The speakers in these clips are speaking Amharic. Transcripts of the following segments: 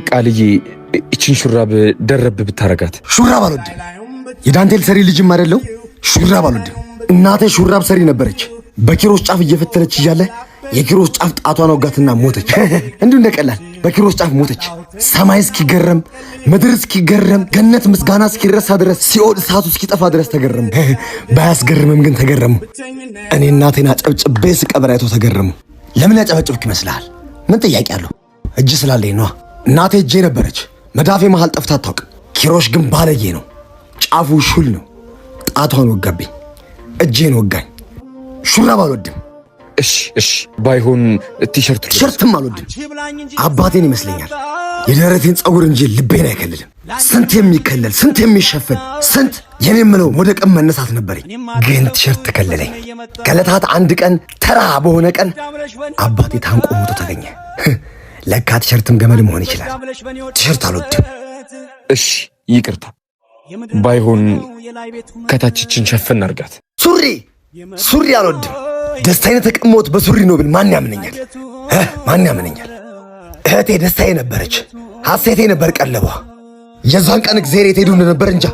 ቃልዬ እቺን ሹራብ ደረብ ብታረጋት። ሹራብ አልወድም። የዳንቴል ሰሪ ልጅም አይደለው። ሹራብ አልወድም። እናቴ ሹራብ ሰሪ ነበረች። በኪሮስ ጫፍ እየፈተለች እያለ የኪሮስ ጫፍ ጣቷን ወጋትና ሞተች። እንዲሁ እንደቀላል በኪሮስ ጫፍ ሞተች። ሰማይ እስኪገረም ምድር እስኪገረም ገነት ምስጋና እስኪረሳ ድረስ ሲኦል እሳቱ እስኪጠፋ ድረስ ተገረሙ። ባያስገርምም ግን ተገረሙ። እኔ እናቴን አጨብጭቤ ስቀብር አይቶ ተገረሙ። ለምን ያጨበጭብክ ይመስልሃል? ምን ጥያቄ አለው? እጅ ስላለኝ ነዋ። እናቴ እጄ ነበረች፣ መዳፌ መሃል ጠፍታ አታውቅም። ኪሮሽ ግን ባለጌ ነው። ጫፉ ሹል ነው። ጣቷን ወጋብኝ፣ እጄን ወጋኝ። ሹራብ አልወድም። እሺ ባይሆን ቲሸርትም አልወድም። አባቴን ይመስለኛል። የደረቴን ጸጉር እንጂ ልቤን አይከልልም። ስንት የሚከለል ስንት የሚሸፈን ስንት የኔ የምለው ወደቀም መነሳት ነበረኝ። ግን ቲሸርት ከለለኝ። ከዕለታት አንድ ቀን ተራ በሆነ ቀን አባቴ ታንቆ ሞቶ ተገኘ። ለካ ቲሸርትም ገመድ መሆን ይችላል። ቲሸርት አልወድም። እሺ ይቅርታ። ባይሆን ከታችችን ሸፈን አድርጋት። ሱሪ አልወድም። ደስታዬን ተቀሞት በሱሪ ነው ብል ማን ያምነኛል? ማን ያምነኛል? እህቴ ደስታዬ ነበረች፣ ሐሴቴ ነበር ቀለቧ። የዛን ቀን እግዚአብሔር የት ሄዱ እንደነበር እንጃ።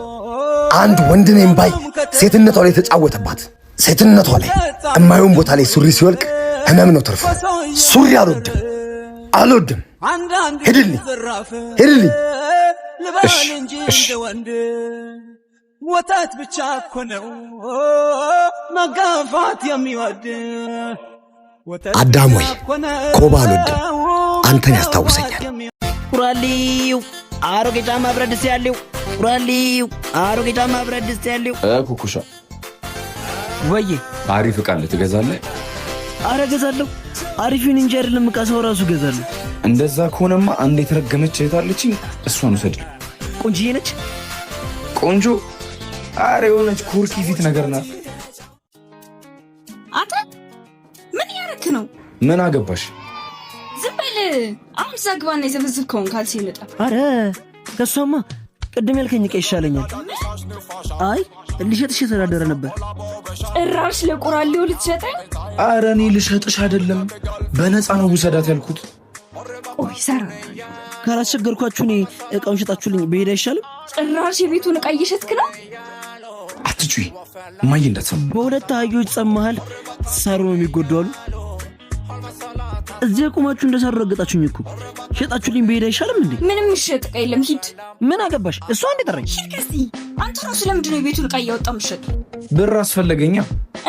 አንድ ወንድ ነኝ ባይ ሴትነቷ ላይ ተጫወተባት። ሴትነቷ ላይ እማየውን ቦታ ላይ ሱሪ ሲወልቅ ህመም ነው ትርፉ። ሱሪ አልወድም። ሄድልኝ። እሺ ወታት ብቻ እኮ ነው መጋፋት የሚወድ። አዳም ወይ ኮባ አልወድም። አንተን ያስታውሰኛል። ቁራሊው አሮጌ ጫማ ብረት ድስት ያለው ቁራሊው አሮጌ ጫማ ብረት ድስት ያለው ኩኩሻ ወይ አሪፍ ዕቃ ትገዛለህ? አረ ገዛለሁ። አሪፉን እንጂ አይደለም ዕቃ ሰው ራሱ ገዛለሁ። እንደዛ ከሆነማ አንዴ የተረገመች እህታለችኝ፣ እሷን ውሰድልኝ። ቆንጆዬ ነች። ቆንጆ አረ የሆነች ኩርኪ ፊት ነገር ናት። አንተ ምን ያረክ ነው? ምን አገባሽ? ዝም በል። አሁን ዛግባና የዘበዝብከውን ካልሲ ይመጣ። አረ ከሷማ ቅድም ያልከኝ ዕቃ ይሻለኛል። አይ ልሸጥሽ የተዳደረ ነበር። ጭራሽ ለቁራሌው ልትሸጠኝ? አረ እኔ ልሸጥሽ አይደለም በነፃ ነው ውሰዳት ያልኩት። ቆይ ሰራ ካላስቸገርኳችሁ እኔ ዕቃውን ሸጣችሁልኝ በሄድ አይሻልም? ጭራሽ የቤቱን ዕቃ እየሸጥክ ነው? አትጩይ እማዬ እንዳትሰማ። በሁለት አህዮች ጸብ መሃል ሳሩ ነው የሚጎዳው አሉ። እዚያ ቁማችሁ እንደሰሩ ረገጣችሁኝ እኮ። ሸጣችሁልኝ በሄድ አይሻልም እንዴ? ምንም ይሸጥ ዕቃ የለም፣ ሂድ። ምን አገባሽ? እሷ እንዴ ጠራኝ። ሂድ ከዚህ። አንተ ራሱ ለምንድን ነው የቤቱን ዕቃ እያወጣ መሸጥ? ብር አስፈለገኛ።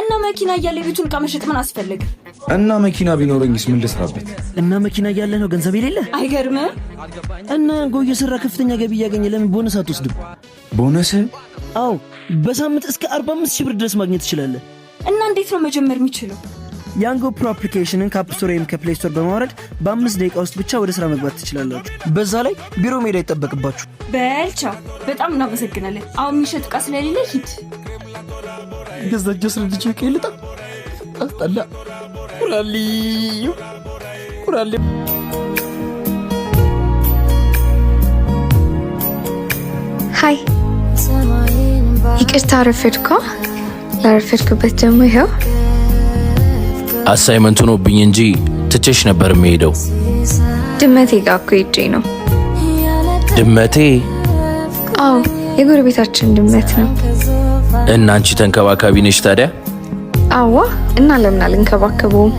እና መኪና እያለ የቤቱን ዕቃ መሸጥ ምን አስፈለገ? እና መኪና ቢኖረኝስ ምን ልስራበት? እና መኪና እያለ ነው ገንዘብ የሌለ? አይገርምም? እና ጎየ ስራ ከፍተኛ ገቢ እያገኘ ለምን ቦነስ አትወስድም? ቦነስ? አዎ በሳምንት እስከ 45,000 ብር ድረስ ማግኘት ትችላለህ። እና እንዴት ነው መጀመር የሚችለው? ያንጎ ፕሮ አፕሊኬሽንን ከአፕ ስቶር ወይም ከፕሌይ ስቶር በማውረድ በ5 ደቂቃ ውስጥ ብቻ ወደ ስራ መግባት ትችላላችሁ። በዛ ላይ ቢሮ መሄድ አይጠበቅባችሁ። በልቻ በጣም እናመሰግናለን። አሁን የሚሸጥ ዕቃ ስለሌለ ሂድ። ገዛጀ ስለልጅ ይልጣ አጣላ ቁራሊው ሃይ ይቅርታ ረፈድኩ። ላረፈድኩበት ደግሞ ይኸው አሳይመንቱ ሆኖብኝ እንጂ ትቼሽ ነበር የምሄደው። ድመቴ ጋር እኮ ሄጄ ነው። ድመቴ? አዎ የጎረቤታችን ድመት ነው። እና አንቺ ተንከባካቢ ነሽ ታዲያ? አዋ እና ለምን አልንከባከበውም?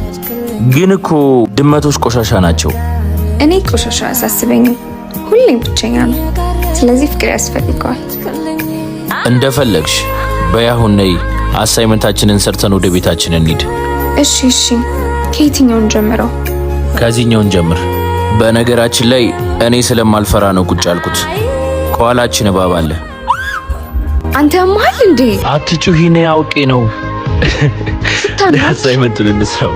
ግን እኮ ድመቶች ቆሻሻ ናቸው። እኔ ቆሻሻ አያሳስበኝም። ሁሌም ብቸኛ ነው። ስለዚህ ፍቅር ያስፈልገዋል። እንደፈለግሽ በያሁን ነይ። አሳይመንታችንን ሰርተን ወደ ቤታችን እንሂድ። እሺ ከየትኛውን ጀምረው? ከዚህኛውን ጀምር። በነገራችን ላይ እኔ ስለማልፈራ ነው ቁጭ ያልኩት። ከኋላችን እባብ አለ። አንተ ያመሃል እንዴ? አትጩሂ፣ ነይ። አውቄ ነው። አሳይመንቱን እንስራው።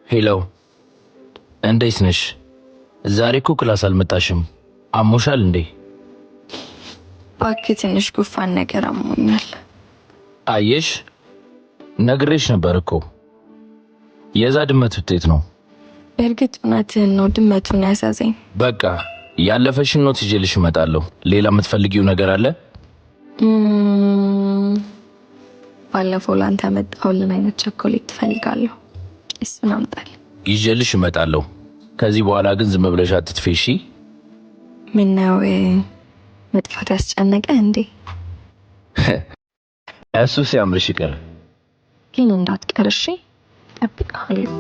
ሄሎ፣ እንዴት ነሽ? ዛሬ እኮ ክላስ አልመጣሽም። አሞሻል እንዴ? እባክህ ትንሽ ጉፋን ነገር አሞኛል። አየሽ፣ ነግሬሽ ነበር እኮ። የዛ ድመት ውጤት ነው። በእርግጥ እውነትህን ነው፣ ድመቱን ያሳዘኝ። በቃ ያለፈሽን ኖት ይዤልሽ እመጣለሁ። ሌላ የምትፈልጊው ነገር አለ? ባለፈው ላንተ ያመጣሁልን አይነት ቸኮሌት ትፈልጋለሁ? እሱን አምጣልኝ። ይዤልሽ እመጣለሁ። ከዚህ በኋላ ግን ዝም ብለሽ አትጥፊ እሺ? ምነው መጥፋት ያስጨነቀ እንዴ? እሱ ሲያምርሽ ይቀር። ግን እንዳትቀር እሺ? እጠብቅሃለሁ።